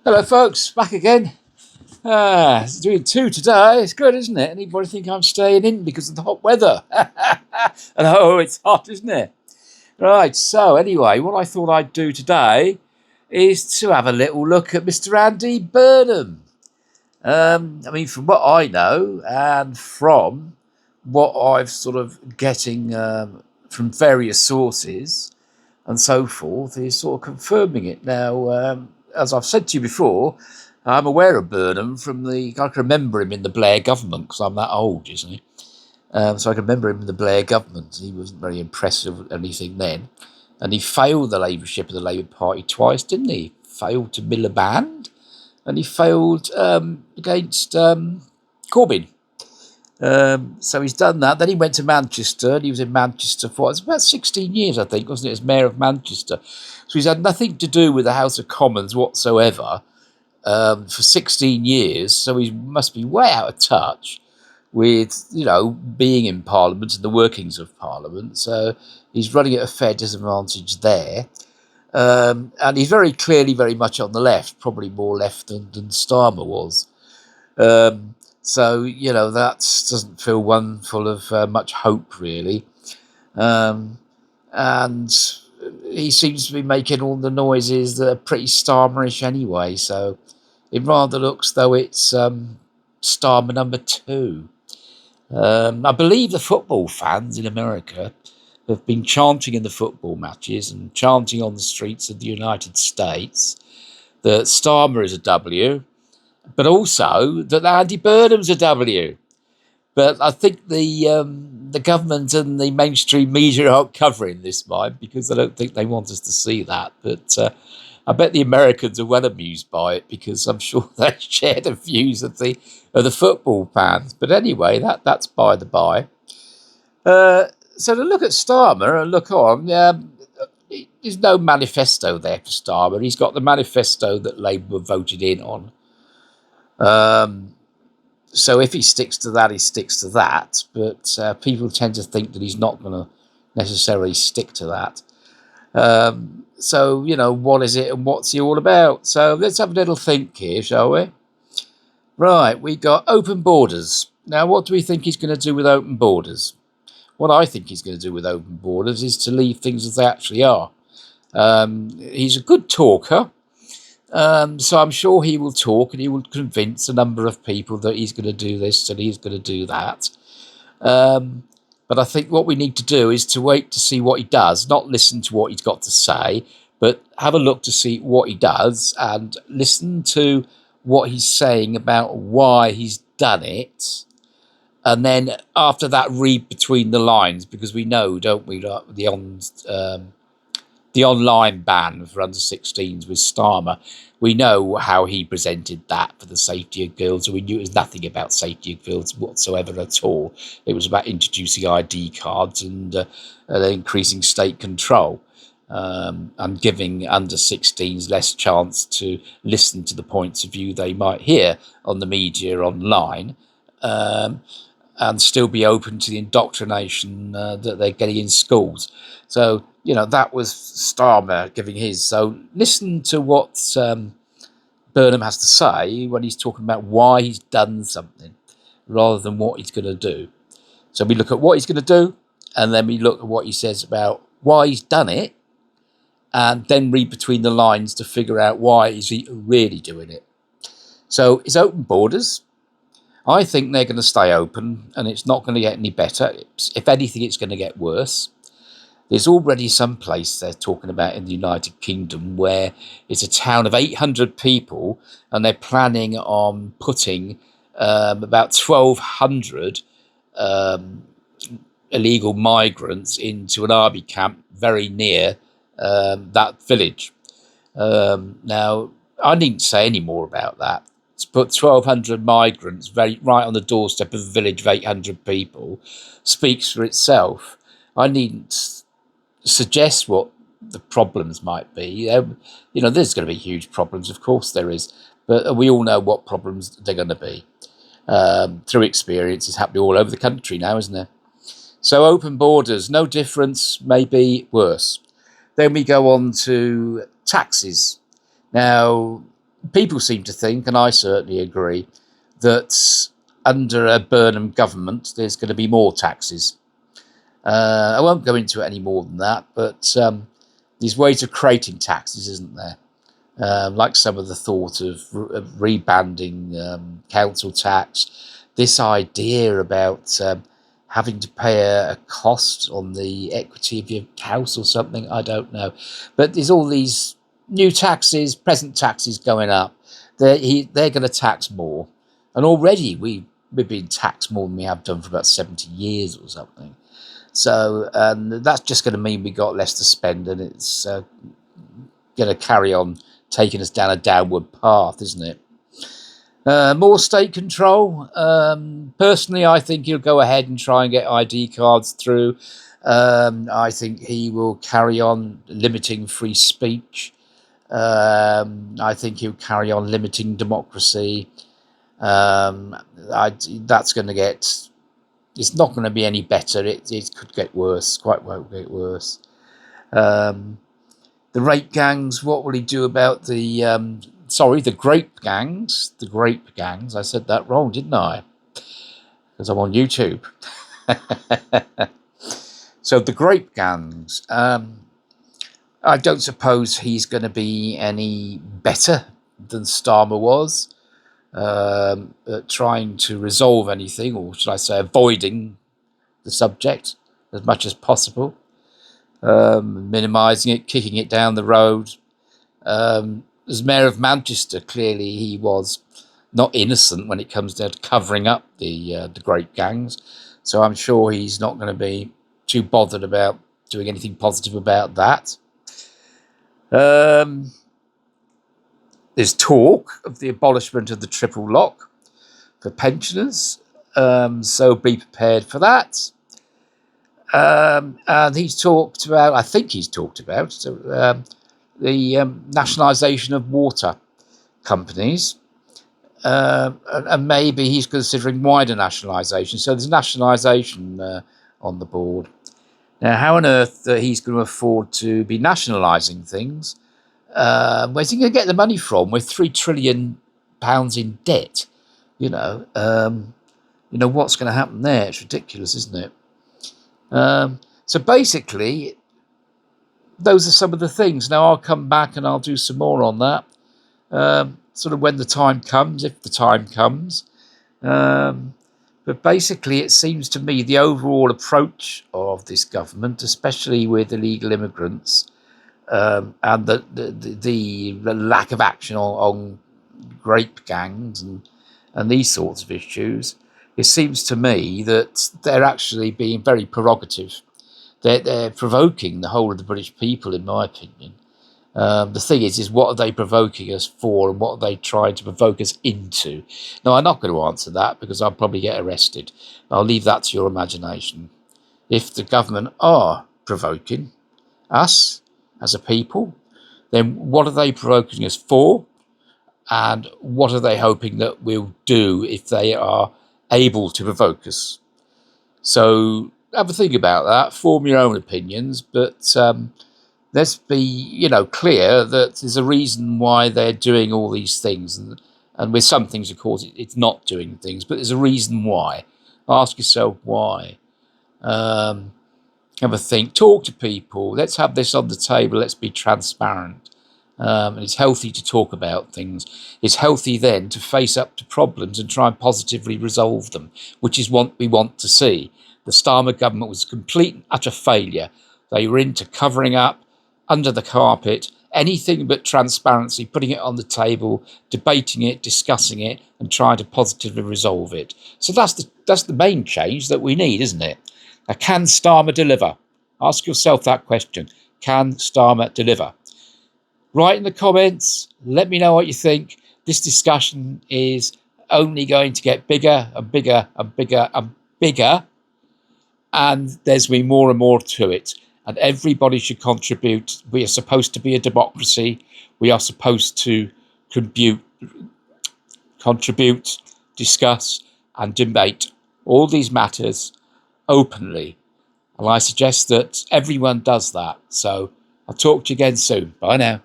Hello, folks. Back again. It's doing two today. It's good, isn't it? Anybody think I'm staying in because of the hot weather? And oh, it's hot, isn't it? Right. So anyway, what I thought I'd do today is to have a little look at Mr. Andy Burnham. From what I know and from what I've sort of getting from various sources and so forth, is sort of confirming it now. As I've said to you before, I'm aware of Burnham I can remember him in the Blair government because I'm that old, you see. So I can remember him in the Blair government. He wasn't very impressive with anything then. And he failed the Labourship of the Labour Party twice, didn't he? Failed to Miliband and he failed against Corbyn. So he's done that. Then he went to Manchester, and he was in Manchester for it was about 16 years, I think, wasn't it, as mayor of Manchester. So he's had nothing to do with the House of Commons whatsoever for 16 years. So he must be way out of touch with, being in Parliament and the workings of Parliament. So he's running at a fair disadvantage there. And he's very clearly very much on the left, probably more left than Starmer was. That doesn't feel one full of much hope, really. And he seems to be making all the noises that are pretty Starmerish anyway. So it rather looks though it's Starmer number 2. I believe the football fans in America have been chanting in the football matches and chanting on the streets of the United States that Starmer is a W, but also that Andy Burnham's a W. But I think the government and the mainstream media aren't covering this, mind, because I don't think they want us to see that. But I bet the Americans are well amused by it because I'm sure they share the views of the football fans. But anyway, that's by the by. So to look at Starmer and look on, there's no manifesto there for Starmer. He's got the manifesto that Labour voted in on. So if he sticks to that, he sticks to that. But people tend to think that he's not going to necessarily stick to that. What is it and what's he all about? So let's have a little think here, shall we? Right, we got open borders. Now, what do we think he's going to do with open borders? What I think he's going to do with open borders is to leave things as they actually are. He's a good talker. So I'm sure he will talk and he will convince a number of people that he's going to do this and he's going to do that. But I think what we need to do is to wait to see what he does, not listen to what he's got to say, but have a look to see what he does and listen to what he's saying about why he's done it. And then after that, read between the lines, because we know, don't we, the online ban for under 16s with Starmer. We know how he presented that for the safety of girls. We knew it was nothing about safety of girls whatsoever at all. It was about introducing ID cards and increasing state control and giving under 16s less chance to listen to the points of view they might hear on the media online. And still be open to the indoctrination that they're getting in schools. So, that was Starmer giving his. So listen to what Burnham has to say when he's talking about why he's done something rather than what he's going to do. So we look at what he's going to do, and then we look at what he says about why he's done it, and then read between the lines to figure out why is he really doing it. So it's open borders. I think they're going to stay open and it's not going to get any better. If anything, it's going to get worse. There's already some place they're talking about in the United Kingdom where it's a town of 800 people and they're planning on putting about 1,200 illegal migrants into an army camp very near that village. Now, I needn't say any more about that. To put 1,200 migrants right on the doorstep of a village of 800 people speaks for itself. I needn't suggest what the problems might be. There's going to be huge problems, of course there is, but we all know what problems they're going to be. Through experience, it's happening all over the country now, isn't it? So open borders, no difference, maybe worse. Then we go on to taxes. Now, people seem to think, and I certainly agree, that under a Burnham government, there's going to be more taxes. I won't go into it any more than that, but there's ways of creating taxes, isn't there? Like some of the thought of rebanding council tax, this idea about having to pay a cost on the equity of your house or something, I don't know. But there's all these new taxes, present taxes going up. They're going to tax more. And already we've been taxed more than we have done for about 70 years or something. So that's just going to mean we got less to spend, and it's going to carry on taking us down a downward path, isn't it? More state control. Personally, I think he'll go ahead and try and get ID cards through. I think he will carry on limiting free speech. I think he'll carry on limiting democracy. That's going to get... It's not going to be any better. It could get worse. Quite well get worse. The rape gangs, what will he do about the... the grape gangs. The grape gangs. I said that wrong, didn't I? Because I'm on YouTube. So the grape gangs. I don't suppose he's going to be any better than Starmer was. Trying to resolve anything, or should I say avoiding the subject as much as possible, minimising it, kicking it down the road. As Mayor of Manchester, clearly he was not innocent when it comes down to covering up the grape gangs, so I'm sure he's not going to be too bothered about doing anything positive about that. There's talk of the abolishment of the triple lock for pensioners, so be prepared for that. And he's talked about, I think he's talked about, the nationalisation of water companies, and maybe he's considering wider nationalisation. So there's nationalisation on the board. Now, how on earth he's going to afford to be nationalising things? Where's he going to get the money from? We're £3 trillion in debt. What's going to happen there? It's ridiculous, isn't it? So basically, those are some of the things. Now I'll come back and I'll do some more on that, sort of when the time comes, if the time comes. But basically, it seems to me the overall approach of this government, especially with illegal immigrants, and the lack of action on grape gangs and these sorts of issues, it seems to me that they're actually being very prerogative. They're provoking the whole of the British people, in my opinion. The thing is what are they provoking us for, and what are they trying to provoke us into? Now, I'm not going to answer that because I'll probably get arrested. I'll leave that to your imagination. If the government are provoking us as a people, then what are they provoking us for? And what are they hoping that we'll do if they are able to provoke us? So have a think about that, form your own opinions, but let's be, clear that there's a reason why they're doing all these things. And with some things, of course, it's not doing things, but there's a reason why. Ask yourself why. Have a think, talk to people. Let's have this on the table. Let's be transparent. And it's healthy to talk about things. It's healthy then to face up to problems and try and positively resolve them, which is what we want to see. The Starmer government was a complete and utter failure. They were into covering up, under the carpet, anything but transparency, putting it on the table, debating it, discussing it, and trying to positively resolve it. So that's the main change that we need, isn't it? Now, can Starmer deliver? Ask yourself that question. Can Starmer deliver? Write in the comments. Let me know what you think. This discussion is only going to get bigger and bigger and bigger and bigger. And there's going to be more and more to it. And everybody should contribute. We are supposed to be a democracy. We are supposed to contribute, discuss, and debate all these matters openly. And I suggest that everyone does that. So I'll talk to you again soon. Bye now.